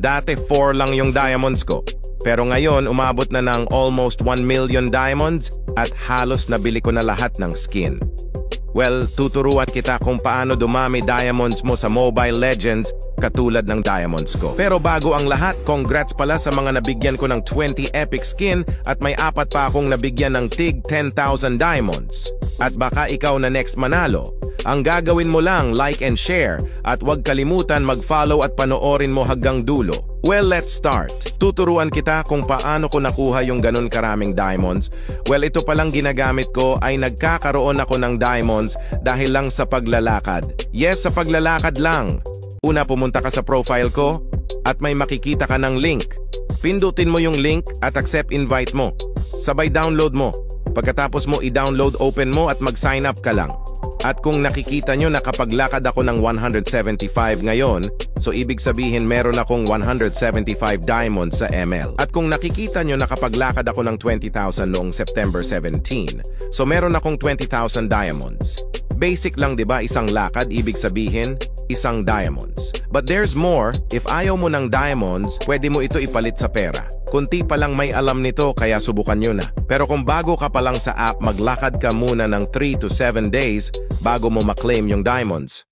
Dati 4 lang yung diamonds ko. Pero ngayon, umabot na ng almost 1 million diamonds at halos nabili ko na lahat ng skin. Well, tuturuan kita kung paano dumami diamonds mo sa Mobile Legends katulad ng diamonds ko. Pero bago ang lahat, congrats pala sa mga nabigyan ko ng 20 epic skin at may 4 pa akong nabigyan ng tig 10,000 diamonds. At baka ikaw na next manalo. Ang gagawin mo lang, like and share at huwag kalimutan mag-follow at panoorin mo hanggang dulo. Well, let's start. Tuturuan kita kung paano ko nakuha yung ganun karaming diamonds. Well, ito palang ginagamit ko ay nagkakaroon ako ng diamonds dahil lang sa paglalakad. Yes, sa paglalakad lang. Una, pumunta ka sa profile ko at may makikita ka ng link. Pindutin mo yung link at accept invite mo. Sabay download mo. Pagkatapos mo i-download, open mo at mag-sign up ka lang. At kung nakikita nyo nakapaglakad ako ng 175 ngayon, so ibig sabihin meron akong 175 diamonds sa ML. At kung nakikita nyo nakapaglakad ako ng 20,000 noong September 17, so meron akong 20,000 diamonds. Basic lang 'di ba, isang lakad ibig sabihin isang diamonds. But there's more. If ayaw mo ng diamonds, pwede mo ito ipalit sa pera. Kunti pa lang may alam nito kaya subukan nyo na. Pero kung bago ka pa lang sa app, maglakad ka muna ng 3 to 7 days bago mo maklaim yung diamonds.